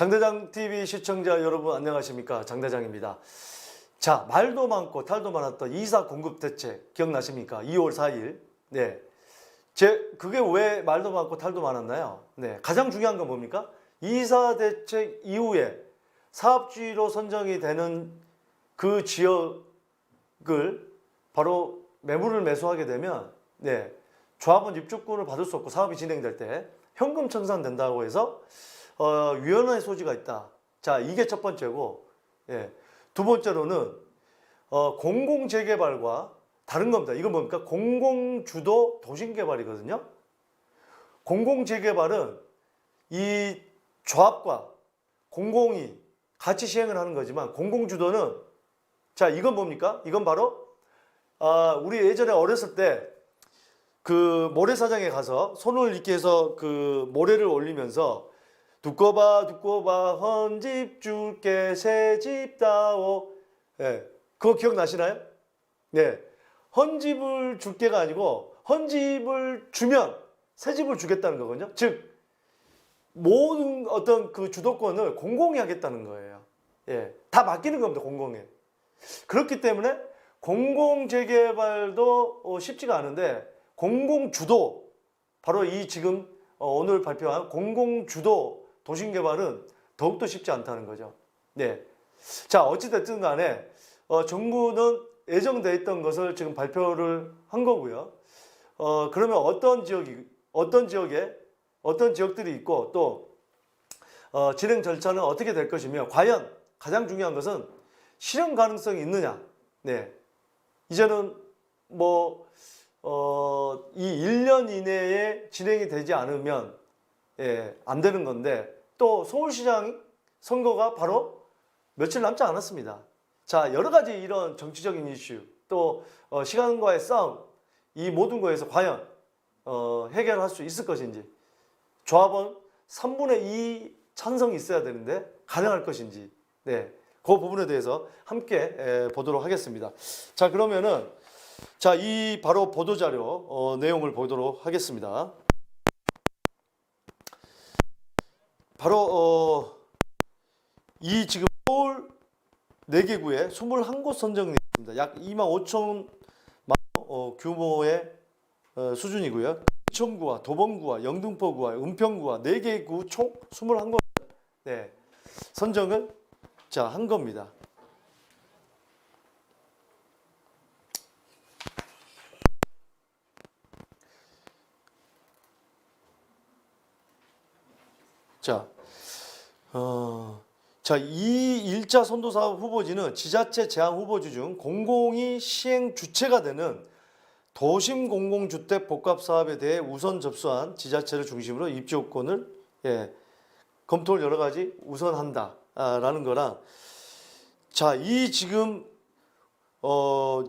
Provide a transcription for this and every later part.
장대장 TV 시청자 여러분 안녕하십니까? 장대장입니다. 자, 말도 많고 탈도 많았던 이사 공급 대책 기억나십니까? 2월 4일. 네. 그게 왜 말도 많고 탈도 많았나요? 네. 가장 중요한 건 뭡니까? 이사 대책 이후에 사업주의로 선정이 되는 그 지역을 바로 매물을 매수하게 되면 네. 조합원 입주권을 받을 수 없고 사업이 진행될 때 현금 청산된다고 해서 위헌의 소지가 있다. 자, 이게 첫 번째고, 예. 두 번째로는 공공재개발과 다른 겁니다. 이건 뭡니까? 공공주도 도심개발이거든요. 공공재개발은 이 조합과 공공이 같이 시행을 하는 거지만 공공주도는 자, 이건 뭡니까? 이건 바로 우리 예전에 어렸을 때 그 모래사장에 가서 손을 이렇게 해서 그 모래를 올리면서 두꺼봐 헌집 줄게 새집 다오. 예, 그거 기억나시나요? 네, 헌집을 줄게가 아니고 헌집을 주면 새집을 주겠다는 거거든요. 즉 모든 어떤 그 주도권을 공공이 하겠다는 거예요. 예, 다 맡기는 겁니다. 공공에. 그렇기 때문에 공공재개발도 쉽지가 않은데 공공주도, 바로 이 지금 오늘 발표한 공공주도 도심개발은 더욱더 쉽지 않다는 거죠. 네. 자, 어찌됐든 간에 정부는 예정돼 있던 것을 지금 발표를 한 거고요. 그러면 어떤 지역들이 있고 또 진행 절차는 어떻게 될 것이며 과연 가장 중요한 것은 실현 가능성이 있느냐. 네. 이제는 이 1년 이내에 진행이 되지 않으면 안 되는 건데 또 서울시장 선거가 바로 며칠 남지 않았습니다. 자, 여러 가지 이런 정치적인 이슈 또 시간과의 싸움, 이 모든 거에서 과연 해결할 수 있을 것인지, 조합원 3분의 2 찬성이 있어야 되는데 가능할 것인지, 네, 그 부분에 대해서 함께 보도록 하겠습니다. 자, 그러면은 자, 이 바로 보도자료 내용을 보도록 하겠습니다. 바로 이 지금 서울 4개구에 21곳 선정이 있습니다. 약 25,000만 규모의 수준이고요. 인천구와 도봉구와 영등포구와 은평구와 4개 구 총 21곳 네, 선정을 한 겁니다. 이 1차 선도사업 후보지는 지자체 제한 후보지 중 공공이 시행 주체가 되는 도심 공공주택 복합사업에 대해 우선 접수한 지자체를 중심으로 입지 요건을 검토를 여러 가지 우선한다라는 거랑, 자, 이 지금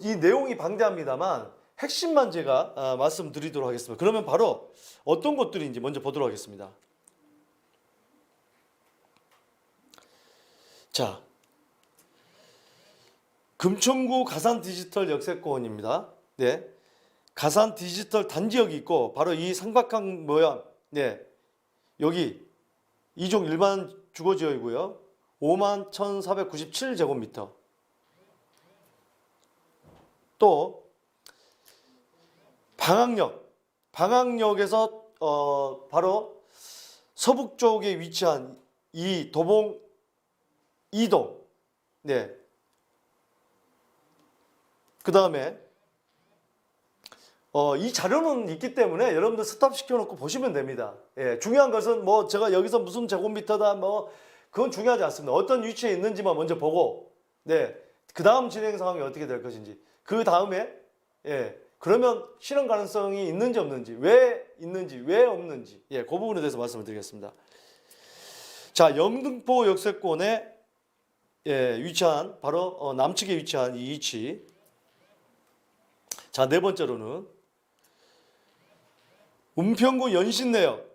이 내용이 방대합니다만 핵심만 제가 말씀드리도록 하겠습니다. 그러면 바로 어떤 것들인지 먼저 보도록 하겠습니다. 자, 금천구 가산 디지털 역세권입니다. 네, 가산 디지털 단지역이 있고 바로 이 삼각형 모양, 네, 여기 이종 일반 주거지역이고요. 51,497제곱미터. 또 방학역에서 바로 서북쪽에 위치한 이 도봉 2동, 네. 그 다음에 이 자료는 있기 때문에 여러분들 스탑 시켜놓고 보시면 됩니다. 예, 중요한 것은 제가 여기서 무슨 제곱미터다 그건 중요하지 않습니다. 어떤 위치에 있는지만 먼저 보고, 네, 그 다음 진행 상황이 어떻게 될 것인지, 그 다음에 그러면 실현 가능성이 있는지 없는지, 왜 있는지 왜 없는지, 그 부분에 대해서 말씀을 드리겠습니다. 자, 영등포 역세권에 위치한 바로 남측에 위치한 이 위치. 자, 네 번째로는 은평구 연신내역.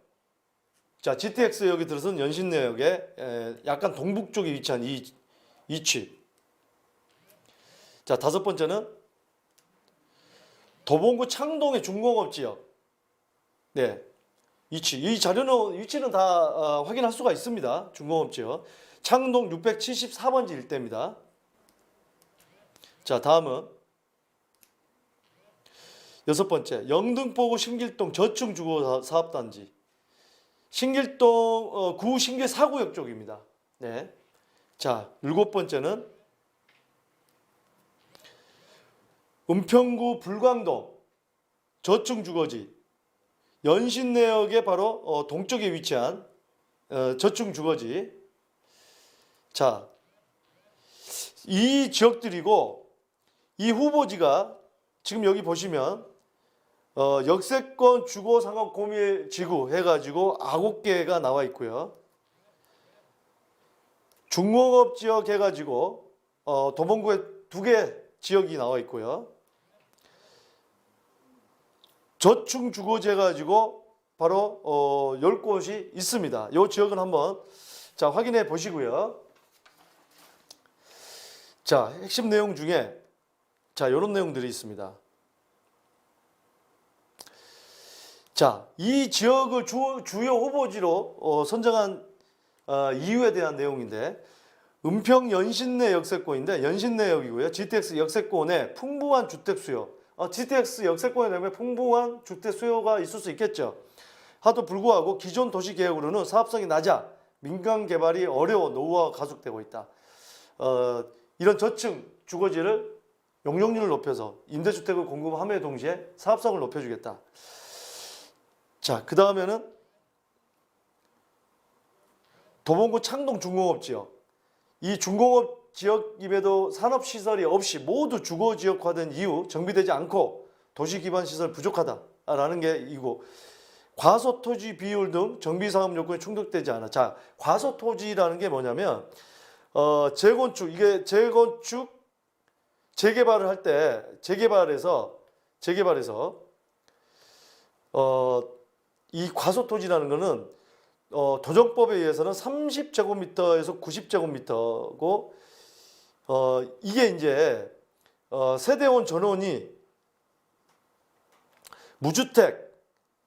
자, GTX역이 들어선 연신내역에 약간 동북쪽에 위치한 이 위치. 자, 다섯 번째는 도봉구 창동의 중공업지역. 네, 위치. 이 자료는 위치는 다 확인할 수가 있습니다. 중공업지역. 창동 674번지 일대입니다. 자, 다음은 여섯 번째, 영등포구 신길동 저층주거사업단지. 신길동 구 신길 4구역 쪽입니다. 네. 자, 일곱 번째는 은평구 불광동 저층주거지. 연신내역의 바로 동쪽에 위치한 저층주거지. 자, 이 지역들이고 이 후보지가 지금 여기 보시면 역세권 주거상업 공밀지구 해가지고 9개가 나와 있고요. 중공업 지역 해가지고 도봉구에 2개 지역이 나와 있고요. 저층주거지 해가지고 바로 10곳이 있습니다. 이 지역은 한번 자 확인해 보시고요. 자, 핵심 내용 중에 자 이런 내용들이 있습니다. 자, 이 지역을 주요 후보지로 선정한 이유에 대한 내용인데, 은평 연신내 역세권인데 연신내역이고요. GTX 역세권에 풍부한 주택 수요. GTX 역세권에 되면 풍부한 주택 수요가 있을 수 있겠죠. 하도 불구하고 기존 도시 계획으로는 사업성이 낮아 민간 개발이 어려워 노후화가 가속되고 있다. 이런 저층 주거지를 용적률을 높여서 임대주택을 공급함에 동시에 사업성을 높여주겠다. 자, 그 다음에는 도봉구 창동 중공업지역. 이 중공업 지역임에도 산업시설이 없이 모두 주거지역화된 이유, 정비되지 않고 도시기반시설 부족하다라는 게 이고, 과소토지 비율 등 정비사업 요건이 충족되지 않아. 자, 과소토지라는 게 뭐냐면 재건축, 이게 재개발을 할 때 재개발해서 이 과소토지라는 거는 도정법에 의해서는 30제곱미터에서 90제곱미터고 이게 이제 세대원 전원이 무주택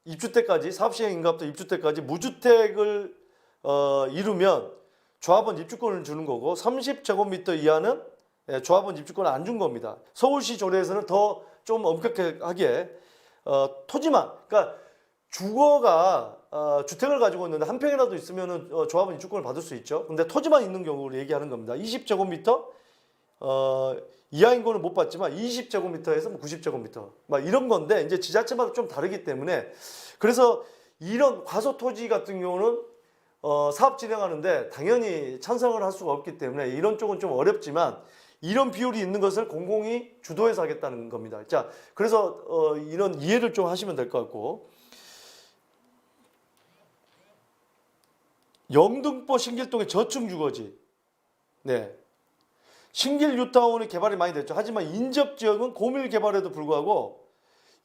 입주때까지 사업시행 인가부터 입주때까지 무주택을 이루면 조합원 입주권을 주는 거고, 30제곱미터 이하는 조합원 입주권을 안 준 겁니다. 서울시 조례에서는 더 좀 엄격하게 토지만, 그러니까 주거가 주택을 가지고 있는데 한 평이라도 있으면은 조합원 입주권을 받을 수 있죠. 근데 토지만 있는 경우를 얘기하는 겁니다. 20제곱미터 이하인 거는 못 받지만 20제곱미터에서 90제곱미터 막 이런 건데, 이제 지자체마다 좀 다르기 때문에, 그래서 이런 과소토지 같은 경우는 사업 진행하는데 당연히 찬성을 할 수가 없기 때문에 이런 쪽은 좀 어렵지만, 이런 비율이 있는 것을 공공이 주도해서 하겠다는 겁니다. 자, 그래서 이런 이해를 좀 하시면 될 것 같고, 영등포 신길동의 저층주거지. 네. 신길 뉴타운의 개발이 많이 됐죠. 하지만 인접 지역은 고밀 개발에도 불구하고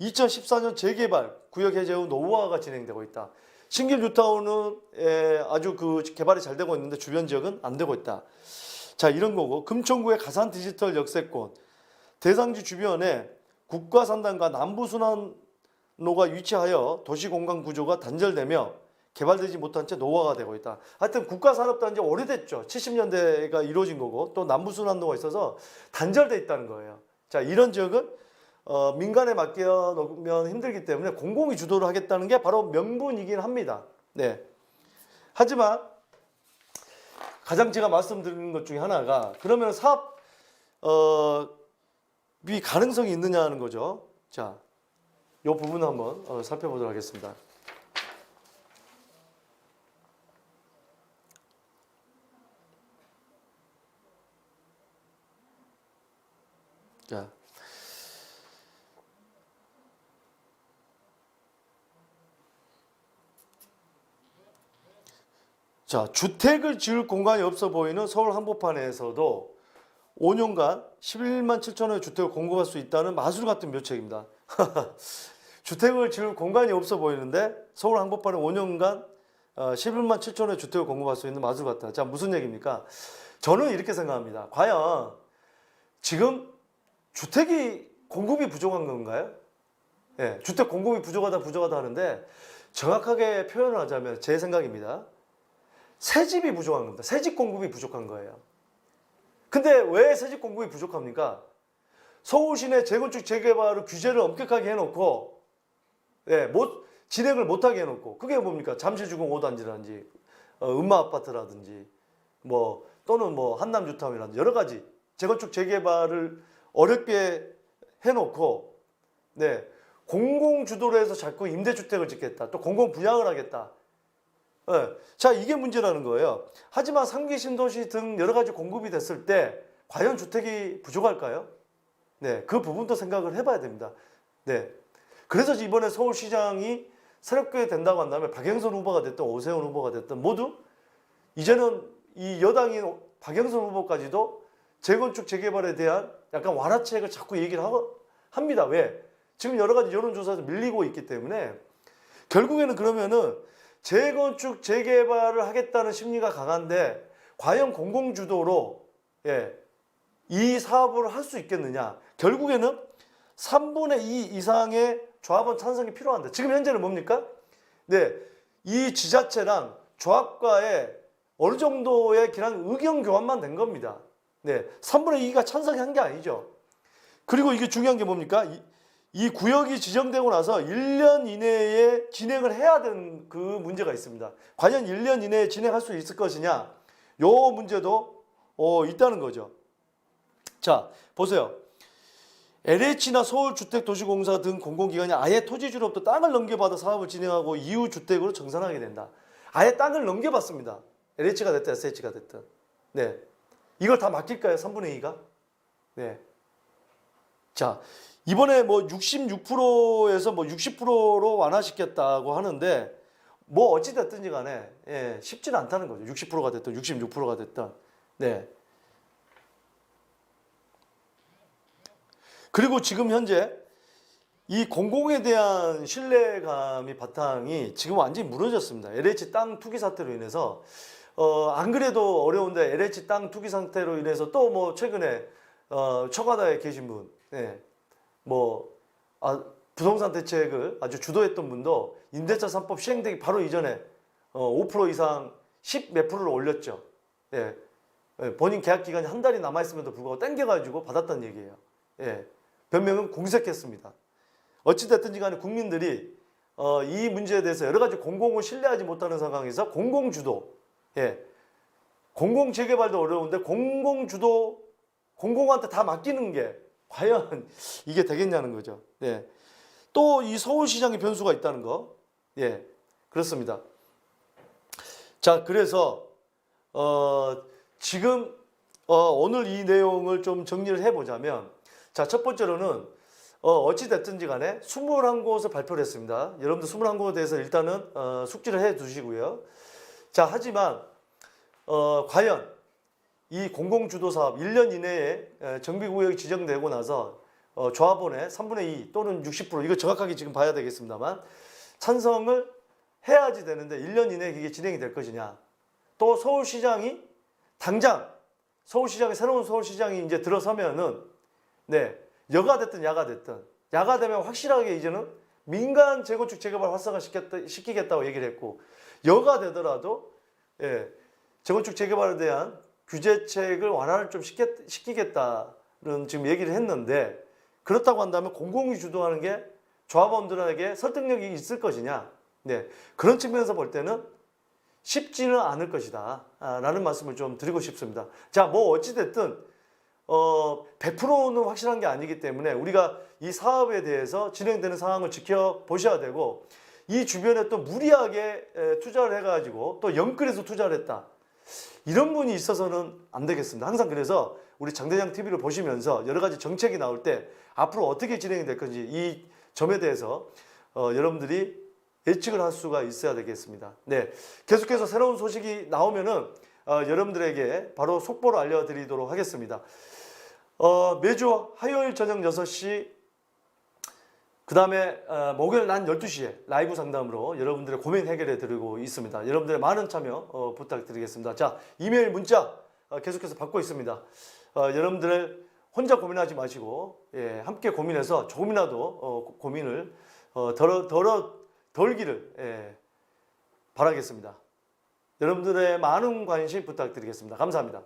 2014년 재개발 구역 해제 후 노후화가 진행되고 있다. 신길 뉴타운은 아주 그 개발이 잘 되고 있는데 주변 지역은 안 되고 있다. 자, 이런 거고, 금천구의 가산 디지털 역세권, 대상지 주변에 국가산단과 남부순환로가 위치하여 도시공간 구조가 단절되며 개발되지 못한 채 노후화가 되고 있다. 하여튼 국가산업단지 오래됐죠. 70년대가 이루어진 거고, 또 남부순환로가 있어서 단절돼 있다는 거예요. 자, 이런 지역은 민간에 맡겨놓으면 힘들기 때문에 공공이 주도를 하겠다는 게 바로 명분이긴 합니다. 네. 하지만 가장 제가 말씀드리는 것 중에 하나가, 그러면 사업이 가능성이 있느냐는 거죠. 자, 이 부분 한번 살펴보도록 하겠습니다. 자, 주택을 지을 공간이 없어 보이는 서울 한복판에서도 5년간 11만 7천호의 주택을 공급할 수 있다는 마술 같은 묘책입니다. 주택을 지을 공간이 없어 보이는데 서울 한복판에 5년간 11만 7천호의 주택을 공급할 수 있는 마술 같다. 자, 무슨 얘기입니까? 저는 이렇게 생각합니다. 과연 지금 주택이 공급이 부족한 건가요? 네, 주택 공급이 부족하다 하는데, 정확하게 표현을 하자면 제 생각입니다. 새집이 부족한 겁니다. 새집 공급이 부족한 거예요. 근데 왜 새집 공급이 부족합니까? 서울 시내 재건축 재개발을 규제를 엄격하게 해놓고 진행을 못하게 해놓고 그게 뭡니까? 잠실주공 5단지라든지 음마아파트라든지 뭐 또는 뭐 한남뉴타운이라든지 여러 가지 재건축 재개발을 어렵게 해놓고 공공주도로 해서 자꾸 임대주택을 짓겠다. 또 공공분양을 하겠다. 자, 이게 문제라는 거예요. 하지만 3기 신도시 등 여러 가지 공급이 됐을 때 과연 주택이 부족할까요? 그 부분도 생각을 해봐야 됩니다. 그래서 이번에 서울시장이 새롭게 된다고 한다면 박영선 후보가 됐든 오세훈 후보가 됐든 모두 이제는 이 여당인 박영선 후보까지도 재건축 재개발에 대한 약간 완화책을 자꾸 얘기를 합니다. 왜? 지금 여러 가지 여론조사에서 밀리고 있기 때문에 결국에는 그러면은 재건축 재개발을 하겠다는 심리가 강한데 과연 공공주도로 이 사업을 할 수 있겠느냐. 결국에는 3분의 2 이상의 조합원 찬성이 필요한데 지금 현재는 뭡니까? 이 지자체랑 조합과의 어느 정도의 그냥 의견 교환만 된 겁니다. 3분의 2가 찬성한 게 아니죠. 그리고 이게 중요한 게 뭡니까? 이 구역이 지정되고 나서 1년 이내에 진행을 해야 되는 그 문제가 있습니다. 과연 1년 이내에 진행할 수 있을 것이냐? 요 문제도 있다는 거죠. 자, 보세요. LH나 서울주택도시공사 등 공공기관이 아예 토지주로부터 땅을 넘겨받아 사업을 진행하고 이후 주택으로 정산하게 된다. 아예 땅을 넘겨받습니다. LH가 됐든 SH가 됐든. 이걸 다 맡길까요? 3분의 2가? 자, 이번에 뭐 66%에서 뭐 60%로 완화시켰다고 하는데 뭐 어찌 됐든지 간에 쉽지는 않다는 거죠. 60%가 됐든 66%가 됐든. 그리고 지금 현재 이 공공에 대한 신뢰감이 바탕이 지금 완전히 무너졌습니다. LH 땅 투기 사태로 인해서 안 그래도 어려운데 LH 땅 투기 사태로 인해서 또 뭐 최근에 청와대에 계신 분, 부동산 대책을 아주 주도했던 분도 임대차 3법 시행되기 바로 이전에 5% 이상 10 몇 프로를 올렸죠. 본인 계약 기간이 한 달이 남아 있음에도 불구하고 땡겨가지고 받았다는 얘기예요. 변명은 공색했습니다. 어찌됐든지 간에 국민들이 이 문제에 대해서 여러 가지 공공을 신뢰하지 못하는 상황에서 공공주도, 공공재개발도 어려운데 공공주도, 공공한테 다 맡기는 게 과연 이게 되겠냐는 거죠. 또 이 서울시장의 변수가 있다는 거. 그렇습니다. 자, 그래서 지금 오늘 이 내용을 좀 정리를 해보자면, 자, 첫 번째로는 어찌됐든지 간에 21곳을 발표를 했습니다. 여러분들 21곳에 대해서 일단은 숙지를 해 두시고요. 자, 하지만 과연 이 공공주도 사업 1년 이내에 정비구역이 지정되고 나서 조합원의 3분의 2 또는 60% 이거 정확하게 지금 봐야 되겠습니다만 찬성을 해야지 되는데 1년 이내에 이게 진행이 될 것이냐. 또 서울시장이 당장 서울시장이 새로운 서울시장이 이제 들어서면은 여가 됐든 야가 됐든 야가 되면 확실하게 이제는 민간 재건축 재개발 활성화 시키겠다고 얘기를 했고 여가 되더라도 재건축 재개발에 대한 규제책을 완화를 좀 시키겠다는 지금 얘기를 했는데 그렇다고 한다면 공공이 주도하는 게 조합원들에게 설득력이 있을 것이냐. 그런 측면에서 볼 때는 쉽지는 않을 것이다 라는 말씀을 좀 드리고 싶습니다. 자, 뭐 어찌됐든 100%는 확실한 게 아니기 때문에 우리가 이 사업에 대해서 진행되는 상황을 지켜보셔야 되고 이 주변에 또 무리하게 투자를 해가지고 또 영끌해서 투자를 했다. 이런 분이 있어서는 안 되겠습니다. 항상 그래서 우리 장대장 TV를 보시면서 여러 가지 정책이 나올 때 앞으로 어떻게 진행이 될 건지 이 점에 대해서 여러분들이 예측을 할 수가 있어야 되겠습니다. 계속해서 새로운 소식이 나오면은 여러분들에게 바로 속보로 알려드리도록 하겠습니다. 매주 화요일 저녁 6시 그 다음에 목요일 낮 12시에 라이브 상담으로 여러분들의 고민 해결해 드리고 있습니다. 여러분들의 많은 참여 부탁드리겠습니다. 자, 이메일 문자 계속해서 받고 있습니다. 여러분들 혼자 고민하지 마시고 함께 고민해서 조금이라도 고민을 돌기를 바라겠습니다. 여러분들의 많은 관심 부탁드리겠습니다. 감사합니다.